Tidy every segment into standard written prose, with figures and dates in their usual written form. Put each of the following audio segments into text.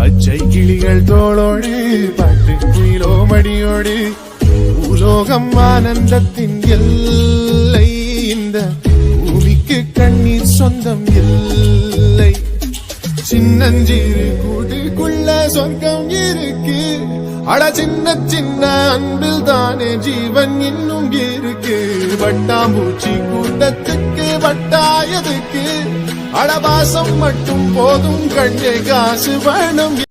பச்சை கிளிகள் தோளோடு பாட்டு குயிலோ மடியோடு உலோகம் ஆனந்தத்தின் எல்லை. இந்த பூமிக்கு கண்ணீர் சொந்தம் இல்லை. சின்னஞ்சிறு கூட்டுக்குள்ள சொர்க்கம் இருக்கு. அட சின்ன சின்ன அன்பில் தானே ஜீவன் இன்னும் இருக்கு. வட்டாம்பூச்சி கூட்டத்துக்கு வட்டாயதுக்கு அடபாசம் மட்டும் போதும் கண்ணே காசு வேணும்.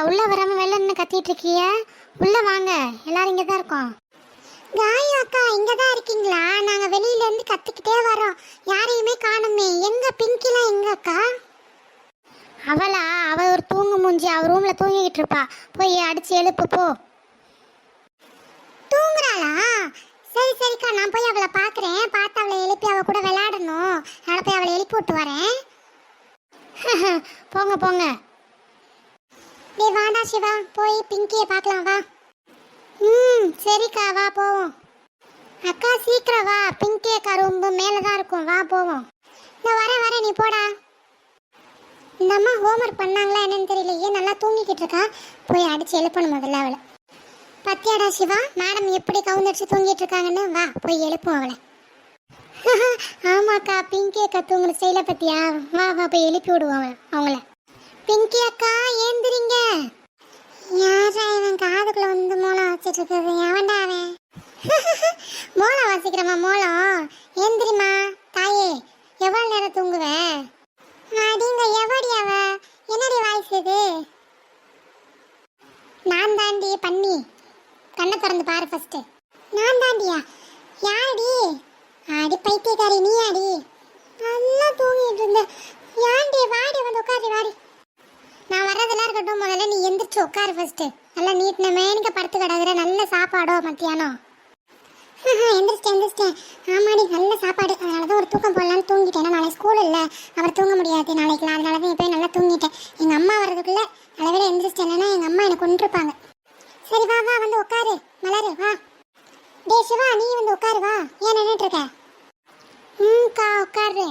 உள்ள வராம வெள்ளன்னு கத்திட்டு இருக்கிய, உள்ள வாங்க, எல்லாரும் இங்க தான் இருக்கோம். காயு அக்கா இங்க தான் இருக்கீங்களா? நாங்க வெளியில இருந்து கத்திக்கிட்டே வரோம், யாரையுமே காணுமே. எங்க பிங்கிலாம் எங்க அக்கா? அவளா? அவ ஒரு தூங்கு மூஞ்சி, அவ ரூம்ல தூங்கிக்கிட்டு இருப்பா. போய் அடிச்சு எழுப்பு போ. தூங்குறாளா? சரி சரிக்கா, நான் போய் அவளை பாக்குறேன். பார்த்து அவளை எழுப்பி அவ கூட விளையாடணும். நான் போய் அவளை எழுப்பி விட்டு வரேன். போங்க போங்க. நீ வாடா சிவா, போய் பிங்கியை பார்க்கலாம் வா. சரிக்கா, வா போவோம். அக்கா சீக்கிரம் வா, பிங்கி அக்கா ரொம்ப மேலே தான் இருக்கும், வா போவோம். நான் வரேன், நீ போடா. இந்த அம்மா ஹோம்ஒர்க் பண்ணாங்களா என்னன்னு தெரியலையே, நல்லா தூங்கிக்கிட்டு இருக்கா. போய் அடிச்சு எழுப்பணும் முதல்ல அவளை. பத்தியாடா சிவா, மேடம் எப்படி கவுந்தடிச்சு தூங்கிட்டு இருக்காங்கன்னு, வா போய் எழுப்பும் அவளை. ஆமாக்கா, பிங்கி அக்கா தூங்குற ஸ்டைல பத்தியா? வா வா போய் எழுப்பி விடுவோம் அவங்கள. பிங்கி அக்கா ஏந்திரிங்க. யாரா இவன் காதுக்குள்ள வந்து மோளம் வச்சிட்டு இருக்குது? எவன்டா அவன்? மோளம் வாசிக்கிறமா? மோளம் ஏந்திரிமா தாயே. எவ்வளவு நேரம் தூங்குவ? அடிங்க எவடி அவ? என்னடி வாய்ஸ் இது? நான் தாண்டி பண்ணி. கண்ணை திறந்து பாரு ஃபர்ஸ்ட். நான் தாண்டியா? யாரடி? அடி பைத்தியக்காரி நீ அடி. நல்லா தூங்கிட்டு இருந்த. யாண்டி? வாடி வந்து உட்காரு வாடி. நான் வர்றதெல்லாம் இருக்கட்டும், முதல்ல நீ எந்திரிச்சு உட்காரு ஃபர்ஸ்ட். நல்லா நீட்டின மேனிக்க படுத்து கிடக்குற. நல்ல சாப்பாடோ மத்தியானம்? எந்திரிச்சிட்டேன். ஆமாடி, நல்ல சாப்பாடு. அதனால தான் ஒரு தூக்கம் போடலான்னு தூங்கிட்டேன். நாளை ஸ்கூல் இல்லை, அவர் தூங்க முடியாது நாளைக்குலாம். அதனால தான் இப்போ நல்லா தூங்கிட்டேன். எங்கள் அம்மா வர்றதுக்குள்ளே அளவில் எந்திரிச்சிட்டேன்னா எங்கள் அம்மா என்னை கொண்டிருப்பாங்க. சரி வா வா வந்து உட்காரு மலரு, வா. டே சிவா, நீ வந்து உட்காரு வா. ஏன் நின்றுட்டு இருக்க? கா உட்காரு.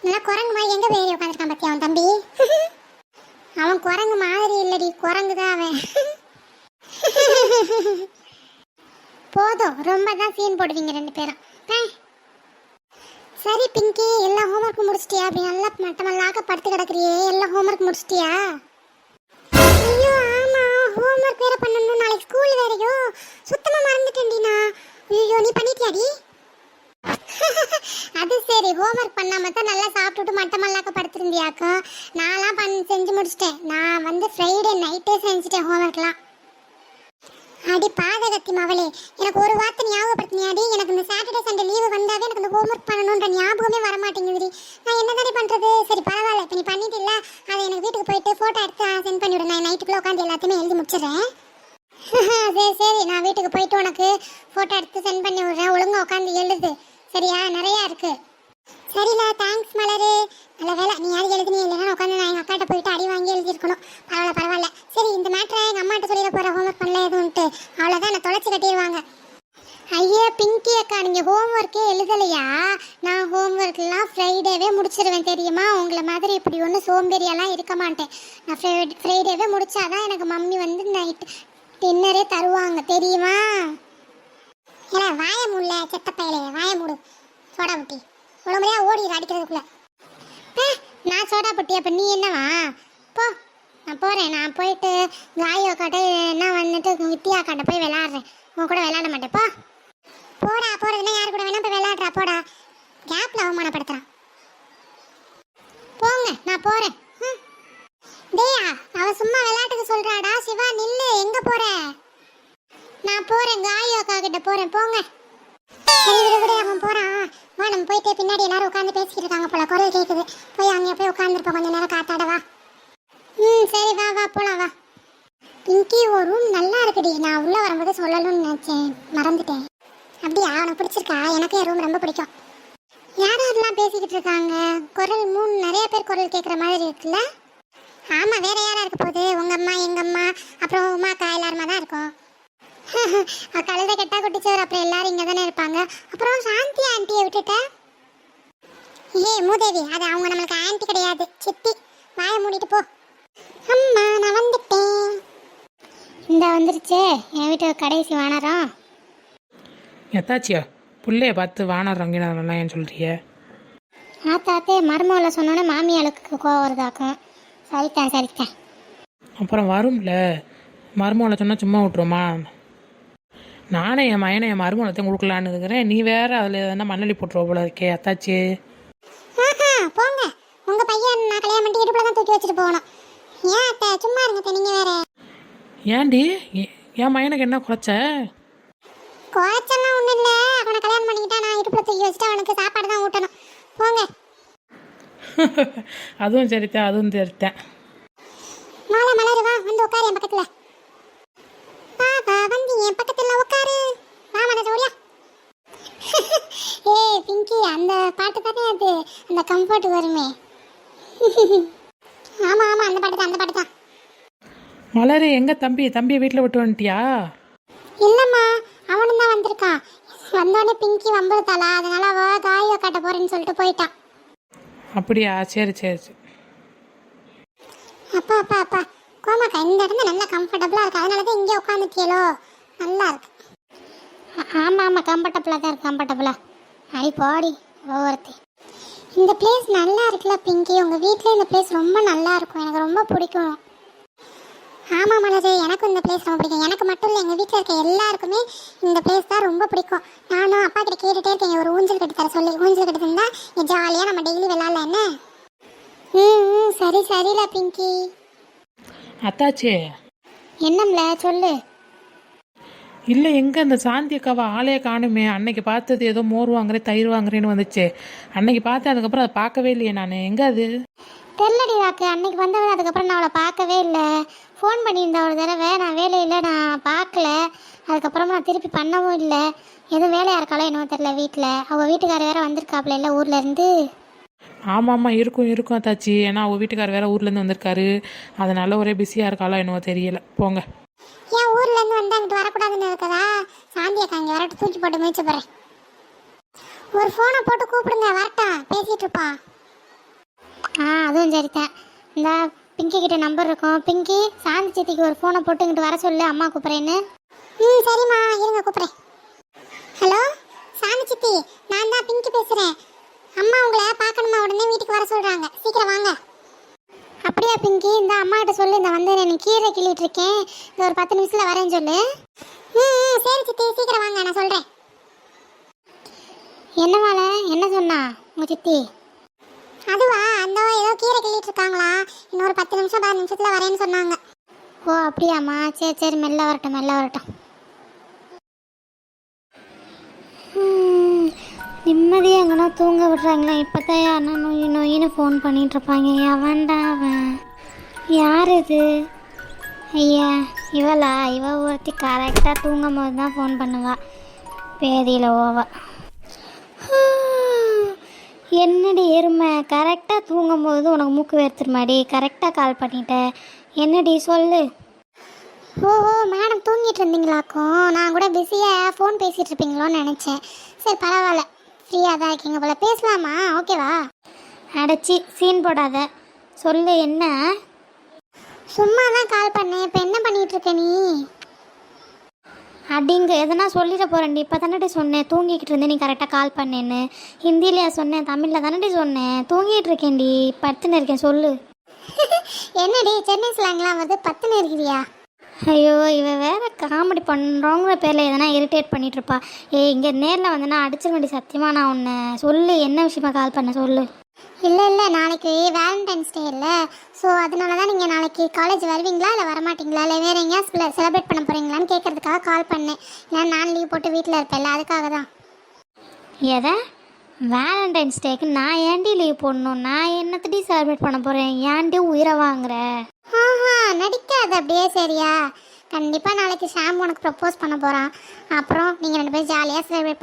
நல்லா குரங்கு மாதிரி எங்கே பேரி உட்காந்துருக்கான் பத்தியா அவன் தம்பி? அவன் குரங்கு மாதிரி இல்லடி, குரங்கு தான் அவன். போதும், ரொம்ப தான் சீன் போடுவீங்க ரெண்டு பேரும். சரி பிங்கி, எல்லா ஹோம்ஒர்க்கும் முடிச்சிட்டியா? அப்படி நல்லா மட்டமல்லாக்க படுத்து கிடக்குறியே, எல்லா ஹோம்ஒர்க் முடிச்சிட்டியா? ஐயோ ஆமா, ஹோம்ஒர்க் வேற பண்ணணும், நாளைக்கு ஸ்கூல் வேறையோ. சுத்தமா மறந்துட்டேன்டினா. ஐயோ, நீ பண்ணிட்டியாடி? அது சரி, ஹோம்ஒர்க் பண்ணாம தான் நல்லா சாப்பிட்டுட்டு மட்டமல்லாக்க படுத்திருந்தியாக்கா. நான்லாம் செஞ்சு முடிச்சிட்டேன். நான் வந்து ஃப்ரைடே நைட்டே செஞ்சுட்டேன் ஹோம்ஒர்க்லாம். அடி பாதகத்தி மவளே, எனக்கு ஒரு வார்த்தை ஞாபகப்படுத்தினியாடி? எனக்கு இந்த சாட்டர்டே சண்டே லீவு வந்தாவே எனக்கு இந்த ஹோம்ஒர்க் பண்ணணுன்ற ஞாபகமே வரமாட்டேங்குதுடி. நான் என்ன தானே பண்ணுறது? சரி பரவாயில்ல, இப்போ நீ பண்ணிட்டு இல்லை, அதை எனக்கு வீட்டுக்கு போயிட்டு ஃபோட்டோ எடுத்து சென்ட் பண்ணிவிடு. நான் நைட்டுக்குள்ளே உட்காந்து எல்லாத்தையுமே எழுதி முடிச்சிடுறேன். சரி, நான் வீட்டுக்கு போயிட்டு உனக்கு ஃபோட்டோ எடுத்து சென்ட் பண்ணி விடுறேன். ஒழுங்காக உட்காந்து எழுது சரியா? நிறையா இருக்கு. சரிண்ணா, தேங்க்ஸ் மலரு. நல்ல வேலை நீ யாரும் எழுதுனே இல்லைன்னா உட்காந்து நான் எங்கள் அக்காட்ட போயிட்டு அடி வாங்கி எழுதியிருக்கணும். பரவாயில்ல. சரி, இந்த மேட்ரை எங்கள் அம்மாட்ட சொல்லிட போகிற ஹோம்ஒர்க் பண்ணல எதுன்ட்டு. அவ்வளோதான், நான் தொலைச்சி கட்டிடுவாங்க. ஐயா பிங்கி அக்கா, நீங்கள் ஹோம்ஒர்க்கே எழுதலையா? நான் ஹோம்ஒர்க்லாம் ஃப்ரைடேவே முடிச்சிடுவேன் தெரியுமா? உங்களை மாதிரி இப்படி ஒன்றும் சோம்பேறியெல்லாம் இருக்க மாட்டேன். நான் ஃப்ரைடேவே முடிச்சாதான் எனக்கு மம்மி வந்து நைட் டின்னரே தருவாங்க தெரியுமா? ஏன்னா வாய மூடல செத்தப்பையிலே, வாய மூடு சோடா புட்டி. ஒரு முறையாக ஓடிடு அடிக்கிறதுக்குள்ள. நான் சோடா புட்டி, அப்போ நீ என்னவா? போ, நான் போகிறேன். நான் போயிட்டு காயோ காட்ட என்ன வந்துட்டு வித்தியா காட்ட போய் விளையாடுறேன். உன் கூட விளையாட மாட்டேன். போடா. போகிறதுனா யார் கூட வேணா போய் விளையாடுறா. போடா, கேப்பில் அவமானப்படுத்துகிறான். போங்க, நான் போகிறேன். டேயா, அவ சும்மா விளையாட்டுக்கு சொல்கிறாடா. சிவா நில்லு, எங்கே போகிற? நான் போகிறேன், காயோ அக்கா கிட்ட போகிறேன். போங்க. சரி விட அவன் போகிறான். வா, நம்ம போயிட்டு பின்னாடி எல்லாரும் உட்காந்து பேசிக்கிட்டு இருக்காங்க போல, குரல் கேட்குது. போய் அங்கே போய் உட்காந்துருப்போம் கொஞ்சம் நேரம் காத்தாட. வா. சரி வா வா போகலாம் வா. பிங்கி, ஒரு ரூம் நல்லா இருக்குடி. நான் உள்ளே வரும்போது சொல்லணும்னு நினச்சேன், மறந்துட்டேன். அப்படியா? உனக்கு பிடிச்சிருக்கா? எனக்கு என் ரூம் ரொம்ப பிடிக்கும். யார் யாரெல்லாம் பேசிக்கிட்டு இருக்காங்க? குரல் நிறைய பேர் குரல் கேட்குற மாதிரி இருக்குல்ல? ஆமாம், வேற யாரா இருக்க போகுது? உங்கள் அம்மா, எங்கள் அம்மா, அப்புறம் உமாக்கா எல்லாருமா தான் இருக்கும். கழுதை கெட்டா குட்டிச்சவர், அப்புறம் எல்லாரும் இங்கே தானே இருப்பாங்க. அப்புறம் சாந்தி ஆண்டியை விட்டுட்ட? மூதேவி, அது அவங்க நம்மளுக்கு ஆன்ட்டி கிடையாது, சித்தி. வாயை மூடிட்டு போ. அம்மா நான் வந்துட்டேன். இந்த வந்துருச்சே என் வீட்டு கடைசி வானரம். எத்தாச்சியா புள்ளைய பார்த்து வானர் ரங்கினாரெல்லாம் ஏன் சொல்கிறிய? ஆத்தாத்தே மருமகளை சொன்னோன்னே மாமியாளுக்கு கோவம் வருதாக்கும். சரித்தேன். அப்புறம் வரும்ல, மருமகளை சொன்னால் சும்மா விட்ருமா? நானே என் மயனை என் மருமகத்தையும் கொடுக்கலான்னு இருக்கிறேன், நீ வேற அதில் எதனா மண்ணலி போட்டுருவ போல இருக்கே அத்தாச்சி. போங்க, உங்க பையன் நான் கல்யாணம் பண்ணி இடுப்புல தான் தூக்கி வச்சுட்டு போகணும். ஏன் அத்தை சும்மா இருங்க, நீங்க வேற. ஏன்டி என் மயனுக்கு என்ன குறைச்ச? குறைச்செல்லாம் ஒன்றும் இல்லை. அவனை கல்யாணம் பண்ணிக்கிட்டா நான் இடுப்புல தூக்கி வச்சுட்டு அவனுக்கு சாப்பாடு தான் ஊட்டணும். போங்க. அதுவும் சரித்தேன். மாலை மலரு, வா வந்து உட்காரு என் பக்கத்துல. பாப்பா வந்து என் பக்கத்துல உட்காரு. வா மலர் ஓடியா. ஏய் பிங்கி, அந்த பாட்டு தானே அது, அந்த கம்ஃபர்ட் வருமே. ஆமா அந்த பாட்டு தான். மலரு எங்க தம்பியை வீட்டில் விட்டு வந்துட்டியா? இல்லம்மா, அவனும் தான் வந்திருக்கான். வந்தோடனே பிங்கி வம்புத்தாளா, அதனால அவ காய காட்ட போறேன்னு சொல்லிட்டு போயிட்டான். அப்படியா? சரி. அப்பா கோமாக்கா, இந்த இடத்துல நல்லா கம்ஃபர்டபுளா இருக்கு. அதனால தான் இங்கே உட்காந்துட்டியலோ. நல்லா இருக்கு. ஆமாம் கம்ஃபர்டபுளாக தான் இருக்கு. கம்ஃபர்டபுளா அடி போடி ஒவ்வொருத்தி. இந்த பிளேஸ் நல்லா இருக்குல்ல பிங்கி? உங்கள் வீட்டில் இந்த பிளேஸ் ரொம்ப நல்லா இருக்கும், எனக்கு ரொம்ப பிடிக்கும். ஆமாம் மலரு, எனக்கும் இந்த பிளேஸ் ரொம்ப பிடிக்கும். எனக்கு மட்டும் இல்லை, எங்கள் வீட்டில் இருக்க எல்லாருக்குமே இந்த பிளேஸ் தான் ரொம்ப பிடிக்கும். நானும் அப்பா கிட்ட கேட்டுகிட்டே இருக்கேன், ஒரு ஊஞ்சல் கட்டி தர சொல்லி. ஊஞ்சல் கட்டி தந்தா ஜாலியாக நம்ம டெய்லி விளாட்ல என்ன? சரில பிங்கி. அத்தாச்சி என்னம்ல சொல்லு. இல்லை, எங்கே அந்த சாந்தி அக்காவை ஆளையே காணுமே? அன்னைக்கு பார்த்தது ஏதோ மோர் வாங்குறேன் தயிர் வாங்குறேன்னு வந்துச்சு. அன்னைக்கு பார்த்தேன், அதுக்கப்புறம் அதை பார்க்கவே இல்லையே நான். எங்கே அது? தெரியலடி வாக்கு, அன்னைக்கு வந்தவன். அதுக்கப்புறம் நான் அவளை பார்க்கவே இல்லை. ஃபோன் பண்ணியிருந்தேன் ஒரு தடவை, நான் வேலையில் நான் பார்க்கல. அதுக்கப்புறமா நான் திருப்பி பண்ணவும் இல்லை. எதுவும் வேலையாக இருக்காளோ என்னவோ தெரியல வீட்டில். அவள் வீட்டுக்காரர் வேறு வந்திருக்காப்புல இல்லை ஊர்லேருந்து. ஆமாம் இருக்கும் அத்தாச்சி. ஏன்னா அவள் வீட்டுக்கார் வேறு ஊர்லேருந்து வந்திருக்காரு, அதனால ஒரே பிஸியாக இருக்காளோ என்னவோ தெரியல. போங்க. ஏன் ஊர்லேருந்து வந்து அங்கிட்டு வரக்கூடாதுன்னு இருக்கதா? சாந்தி அக்கா இங்கே வரட்டு தூக்கி போட்டு முயற்சி போகிறேன். ஒரு ஃபோனை போட்டு கூப்பிடுங்க, வரட்டா பேசிகிட்டு இருப்பான். அதுவும் சரிதான். இந்த பிங்கி கிட்ட நம்பர் இருக்கும். பிங்கி, சாந்தி சித்திக்கு ஒரு ஃபோனை போட்டு இங்கிட்டு வர சொல்லு, அம்மா கூப்பிட்றேன்னு. சரிம்மா, இருங்க கூப்பிட்றேன். ஹலோ சாந்தி சித்தி, நான் தான் பிங்கி பேசுகிறேன். அம்மா உங்களை பார்க்கணுமா, உடனே வீட்டுக்கு வர சொல்கிறாங்க, சீக்கிரம் வாங்க. அப்படியா பிங்கி? இந்த அம்மா கிட்ட சொல்லு, இந்த வந்து நான் கீரை கிள்ளிட்டு இருக்கேன், இந்த ஒரு 10 நிமிஷத்தில் வரேன்னு சொல்லு. சரி சித்தி, சீக்கிரம் வாங்க, நான் சொல்கிறேன். என்ன மேலே என்ன சொன்னா உங்கள் சித்தி? அதுவா, அந்த ஏதோ கீரை கிள்ளிட்டு இருக்காங்களா, இன்னொரு 10 நிமிஷம் 10 நிமிஷத்தில் வரேன்னு சொன்னாங்க. ஓ அப்படியாம்மா, சரி மெல்ல வரட்டும். நிம்மதியாக எங்கன்னா தூங்க விடுறாங்களே. இப்போ தான் யாருன்னா நொயின்னு ஃபோன் பண்ணிகிட்ருப்பாங்க. எவன்டா அவன்? யார் இது? ஐயா இவளா? இவ ஒருத்தி கரெக்டாக தூங்கும் போது தான் ஃபோன் பண்ணுவா, பேதியில் ஓவா. என்னடி எருமை, கரெக்டாக தூங்கும் போது உனக்கு மூக்கு வேர்த்துருமாடி, கரெக்டாக கால் பண்ணிட்டேன். என்னடி சொல்லு. ஓஹோ மேடம் தூங்கிட்டு இருந்தீங்களாக்கும், நான் கூட பிஸியாக ஃபோன் பேசிகிட்டு இருப்பீங்களோன்னு நினச்சேன். சரி பரவாயில்ல, ஃப்ரீயாக தான் இருக்கீங்க போல, பேசலாமா? ஓகேவா? அடைச்சி சீன் போடாத, சொல்லு என்ன? சும்மா தான் கால் பண்ணேன். இப்போ என்ன பண்ணிகிட்டு இருக்க நீ? அப்படிங்க எதனா சொல்லிட போகிறேன்டி. இப்போ தானடி சொன்னேன் தூங்கிக்கிட்டு இருந்தேன், நீ கரெக்டாக கால் பண்ணேன்னு. ஹிந்திலையா சொன்னேன், தமிழில் தானடி சொன்னேன். தூங்கிட்டு இருக்கேன்டி, படுத்துன்னு இருக்கேன், சொல்லு. என்னடி சென்னை ஸ்லாங்லாம் வந்து பத்துன்னு இருக்கிறியா? ஐயோ இவ வேற காமெடி பண்ணுறவங்கிற பேரில் எதனா இரிட்டேட் பண்ணிகிட்ருப்பா. இங்கே நேரில் வந்தேன்னா அடிச்சிட வேண்டிய சத்தியமாக நான் உன்னை. சொல்லு என்ன விஷயமா கால் பண்ண சொல்லு. இல்லை நாளைக்கு வேலண்டைன்ஸ் டே இல்லை, ஸோ அதனால தான் நீங்கள் நாளைக்கு காலேஜ் வருவீங்களா இல்லை வரமாட்டிங்களா, இல்லை வேறு எங்கேயா செலிப்ரேட் பண்ண போகிறீங்களான்னு கேட்குறதுக்காக கால் பண்ணேன். ஏன்னா நான் லீவ் போட்டு வீட்டில் இருப்பேன்ல, அதுக்காக தான். எதை? வேலண்டைன்ஸ் டேக்கு நான் ஏன்டி லீவ் போடணும்? நான் என்னத்தடி செலிப்ரேட் பண்ண போகிறேன்? ஏன்டி உயிரை வாங்குற? நடிக்காது அப்படியே, சரியா? கண்டிப்பாக நாளைக்கு ஷாம் உனக்கு ப்ரப்போஸ் பண்ண போகிறான். அப்புறம் நீங்கள் 2 பேரும் ஜாலியாக செலிப்ரேட்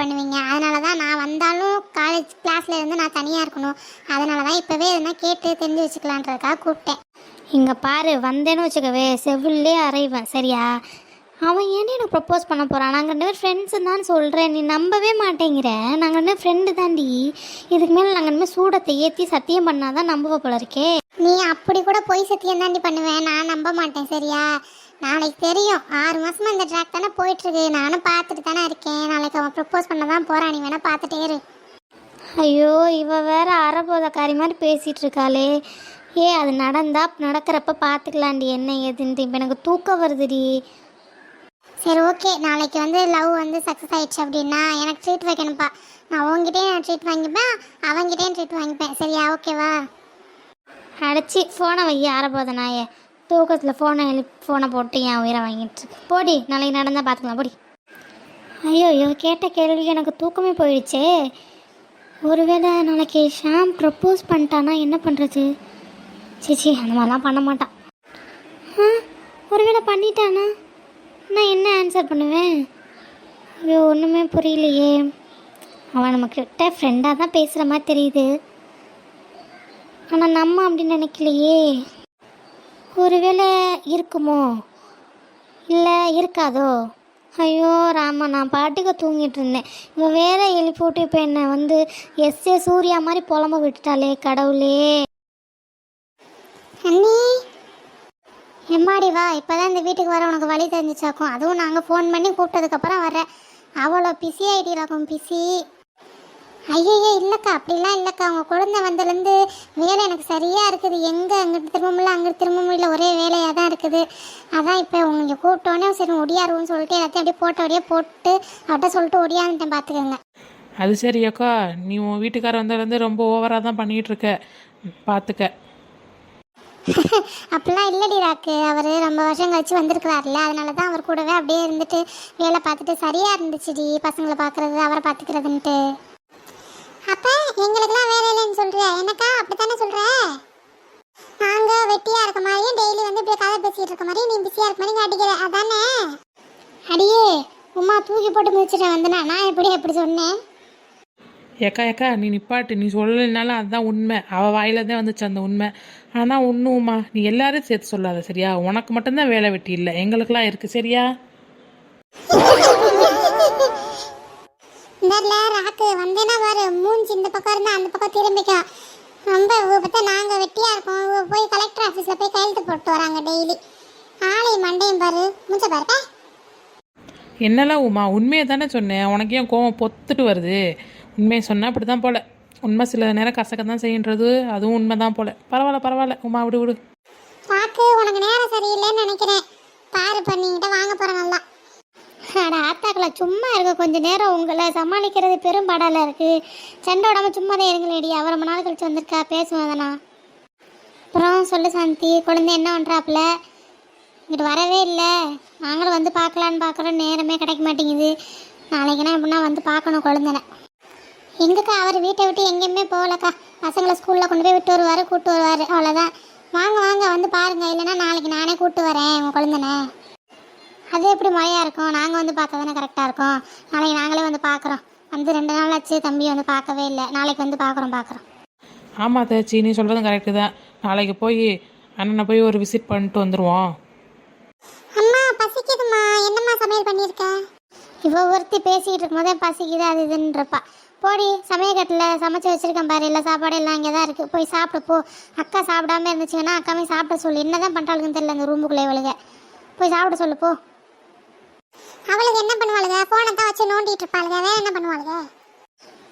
வச்சுக்கலான்றதுக்காக கூப்பிட்டேன். இங்கே பாரு, வந்தேன்னு வச்சுக்கவே செவிலே அரைவேன் சரியா? அவன் ஏன் எனக்கு ப்ரப்போஸ் பண்ண போகிறான்? நாங்கள் 2 பேரும் ஃப்ரெண்ட்ஸு தான் சொல்கிறேன், நீ நம்பவே மாட்டேங்கிற. நாங்கள் 2 ஃப்ரெண்டு தாண்டி. இதுக்கு மேலே நாங்கள் இனிமேல் சூடத்தை ஏற்றி சத்தியம் பண்ணால் தான் நம்புவ போல இருக்கே. நீ அப்படி கூட போய் சத்தியம் தாண்டி பண்ணுவேன், நான் நம்ப மாட்டேன் சரியா? நாளைக்கு தெரியும். 6 மாசமா இந்த ட்ராக் தானே போயிட்டுருக்கு, நானும் பார்த்துட்டு தானே இருக்கேன். நாளைக்கு அவன் ப்ரப்போஸ் பண்ண தான் போகிறான், நீ வேணால் பார்த்துட்டே இரு. ஐயோ, இவ வேற அறபோதக்காரி மாதிரி பேசிகிட்டு இருக்காளே. அது நடக்கிறப்ப பார்த்துக்கலாண்டி என்ன ஏதுன்ட்டு. இப்போ எனக்கு தூக்கம் வருதுடி. சரி ஓகே, நாளைக்கு வந்து லவ் வந்து சக்ஸஸ் ஆயிடுச்சு அப்படின்னா எனக்கு ட்ரீட் வைக்கணும்ப்பா. நான் உங்ககிட்டயும் ட்ரீட் வாங்கிப்பேன், அவங்ககிட்டயும் ட்ரீட் வாங்கிப்பேன் சரியா? ஓகேவா? அடைச்சி ஃபோனை வை அறபோத நாயே. தூக்கத்தில் ஃபோனை போட்டு என் உயிரை வாங்கிட்டு போடி. நாளைக்கு நடந்தால் பார்த்துக்கலாம் போடி. ஐயோ, கேட்ட கேள்விக்கு எனக்கு தூக்கமே போயிடுச்சே. ஒருவேளை நாளைக்கு ஷாம் ப்ரப்போஸ் பண்ணிட்டானா என்ன பண்ணுறது? சிச்சி, அந்த மாதிரிலாம் பண்ண மாட்டான். ஒருவேளை பண்ணிட்டானா நான் என்ன ஆன்சர் பண்ணுவேன்? ஐயோ, ஒன்றுமே புரியலையே. அவன் நம்மக்கிட்ட ஃப்ரெண்டாக தான் பேசுகிற மாதிரி தெரியுது, ஆனால் நம்ம அப்படின்னு நினைக்கலையே. ஒருவேளை இருக்குமோ இல்லை இருக்காதோ? ஐயோ ராமா, நான் பாட்டுக்கு தூங்கிட்டு இருந்தேன். இவன் வேற எழுப்பி விட்டு இப்போ என்னை வந்து எஸ்ஏ சூர்யா மாதிரி புலம்ப விட்டுட்டாளே கடவுளே. அண்ணி எம்மாடி வா, இப்போதான் இந்த வீட்டுக்கு வர உனக்கு வழி தெரிஞ்சிச்சாக்கும். அதுவும் நாங்கள் ஃபோன் பண்ணி கூப்பிட்டதுக்கப்புறம் வர. அவ்வளோ பிஸி ஆகிட்டிலாக்கும். பிஸி? ஐயோ இல்லைக்கா, அப்படிலாம் இல்லைக்கா. உங்கள் குழந்தை வந்ததுலேருந்து வேலை எனக்கு சரியாக இருக்குது. எங்கே அங்கிட்டு திரும்ப முடியல, அங்கிட்டு திரும்ப முடியல, ஒரே வேலையாக தான் இருக்குது. அதான் இப்போ உங்களுக்கு கூப்பிட்டோன்னே சரி ஒடியாருன்னு சொல்லிட்டு எல்லாத்தையும் அப்படியே போட்டு அவட்ட சொல்லிட்டு ஒடியாந்துட்டேன் பார்த்துக்கோங்க. அது சரி அக்கா, நீ உன் வீட்டுக்காரர் வந்ததுலேருந்து ரொம்ப ஓவராக தான் பண்ணிகிட்டு இருக்க, பார்த்துக்க. அப்படிலாம் இல்லடி ராக்கு, அவர் ரொம்ப வருஷம் கழிச்சு வந்திருக்கிறாருல்ல, அதனால தான் அவர் கூடவே அப்படியே இருந்துட்டு வேலை பார்த்துட்டு சரியாக இருந்துச்சுடி. பசங்களை பார்க்குறது, அவரை பார்த்துக்கிறதுன்ட்டு. அப்போ எங்களுக்குலாம் வேலை இல்லைன்னு சொல்கிறியா? எனக்கா அப்படி தானே சொல்கிற? நாங்கள் வெட்டியாக இருக்க மாதிரியும் டெய்லி வந்து இப்படி கதை பேசிகிட்டு இருக்க மாதிரி நீ பிஸியாக இருக்க மாதிரி காட்டிக்கிற, அதானே? அடியே உமா தூக்கி போட்டு மிதிச்சிட்டேன் வந்தனா, நான் எப்படி சொன்னேன்? ஏக்கா நீ நிப்பாட்டு. நீ சொல்லலைனாலும் அதுதான் உண்மை. அவள் வாயில தான் வந்துச்சு அந்த உண்மை. ஆனால் ஒன்றுமா நீ எல்லாரையும் சேர்த்து சொல்லாத சரியா? உனக்கு மட்டும்தான் வேலை வெட்டி இல்லை, எங்களுக்கெல்லாம் இருக்குது சரியா? இந்த ராக்கு வந்தேன்னா பாரு, மூஞ்சி இந்த பக்கம் இருந்தால் அந்த பக்கம் திரும்பிக்கா. ரொம்ப பார்த்தா நாங்கள் வெட்டியாக இருக்கோம். போய் கலெக்டர் ஆஃபீஸில் போய் கையெழுத்து போட்டு வராங்க டெய்லி. ஆளையும் மண்டையும் பாரு, மூஞ்ச பாருப்பா. என்னெல்லாம் உமா, உண்மையை தானே சொன்னேன். உனக்கு ஏன் கோவம் பொத்துட்டு வருது? உண்மையை சொன்னால் அப்படி தான் போல. உண்மை சில நேரம் கசக்க தான் செய்யன்றது, அதுவும் உண்மை தான் போல. பரவாயில்ல உமா, விடு. பாக்கு உனக்கு நேரம் சரியில்லைன்னு நினைக்கிறேன். பாரு பண்ணிக்கிட்ட வாங்க போகிறேன் நல்லா. அட ஆத்தாக்களை சும்மா இருக்க கொஞ்சம் நேரம். உங்களை சமாளிக்கிறது பெரும் பாடால இருக்குது. சண்டை விடாமல் சும்மா தான் இருங்களேடி. அவர் ரொம்ப நாள் கழிச்சு வந்திருக்கா, பேசுவாங்கண்ணா. அப்புறம் சொல்லு சாந்தி, குழந்தை என்ன பண்ணுறாப்புல? இங்கிட்டு வரவே இல்லை. நாங்களும் வந்து பார்க்கலான்னு பார்க்குறோம், நேரமே கிடைக்க மாட்டேங்குது. நாளைக்குனா எப்படின்னா வந்து பார்க்கணும் குழந்தைன. எங்கக்கா அவர் வீட்டை விட்டு எங்கேயுமே போகலக்கா. பசங்களை ஸ்கூலில் கொண்டு போய் விட்டு வருவார், கூப்பிட்டு வருவார், அவ்வளோதான். வாங்க வந்து பாருங்கள், இல்லைன்னா நாளைக்கு நானே கூப்பிட்டு வரேன் உங்கள் குழந்தைன. அது எப்படி மழையாக இருக்கும்? நாங்கள் வந்து பார்க்க தானே கரெக்டாக இருக்கும். நாளைக்கு நாங்களே வந்து பார்க்குறோம். வந்து 2 நாள் ஆச்சு, தம்பி வந்து பார்க்கவே இல்லை. நாளைக்கு வந்து பார்க்குறோம். ஆமாம் தேச்சி, நீ சொல்கிறதும் கரெக்டு தான். நாளைக்கு போய் அண்ணனை போய் ஒரு விசிட் பண்ணிட்டு வந்துடுவோம். அம்மா பசிக்குதுமா, என்னம்மா சமையல் பண்ணியிருக்க? இவ ஒருத்தி பேசிக்கிட்டு இருக்கும்போதே பசிக்குது அது இதுன்றப்பா. போடி, சமயக்கட்டில் சமைச்சு வச்சுருக்கேன் பாரு, இல்லை சாப்பாடு எல்லாம் இங்கே தான் இருக்குது, போய் சாப்பிட்டு போ. அக்கா சாப்பிடாம இருந்துச்சுன்னா அக்காமே சாப்பிட சொல்லு. என்ன தான் பண்ணுறாளுக்குன்னு தெரியல அந்த ரூமுக்குள்ளே இவளுக. போய் சாப்பிட சொல்லு போ. அவளுக்கு என்ன பண்ணுவாளுங்க? ஃபோனை தான் வச்சு நோண்டிட்டு இருப்பாளுங்க, வேற என்ன பண்ணுவாளுங்க?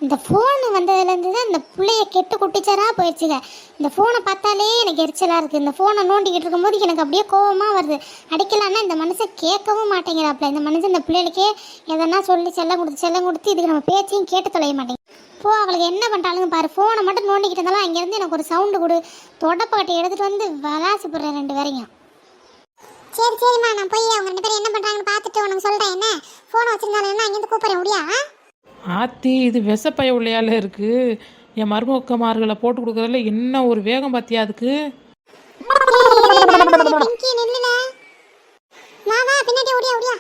இந்த ஃபோனு வந்ததுலேருந்து தான் இந்த பிள்ளைய கெட்டு குட்டிச்சராக போயிடுச்சுங்க. இந்த ஃபோனை பார்த்தாலே எனக்கு எரிச்சலாக இருக்குது. இந்த ஃபோனை நோண்டிக்கிட்டு இருக்கும்போது எனக்கு அப்படியே கோவமாக வருது. அடிக்கலான்னா இந்த மனுஷன் கேட்கவும் மாட்டேங்கிறாப்புல. இந்த மனுஷன் இந்த பிள்ளைகளுக்கே எதனா சொல்லி செல்லம் கொடுத்து இதுக்கு நம்ம பேச்சையும் கேட்டு தொலைய மாட்டேங்க. போ, அவளுக்கு என்ன பண்ணுறாளுங்க பாரு. ஃபோனை மட்டும் நோண்டிக்கிட்டு இருந்தாலும் அங்கேருந்து எனக்கு ஒரு சவுண்டு கொடு. தொடப்பக்கட்டை எடுத்துகிட்டு வந்து வலாசி போடுறேன் 2 பேரையும். சரிம்மா, நான் போய் அவங்க 2 பேரும் என்ன பண்ணுறாங்கன்னு பார்த்துட்டு உனக்கு சொல்கிறேன். என்ன ஃபோனை வச்சுருந்தாலும் அங்கேருந்து கூப்பிட்றேன் முடியா? ஆத்தி, இது விஷப்பய உள்ளையால இருக்குது. என் மருமக்கமார்களை போட்டு கொடுக்குறதுல என்ன ஒரு வேகம் பார்த்தியா அதுக்கு? நில்லுல வா பின்னாடி ஓடியா.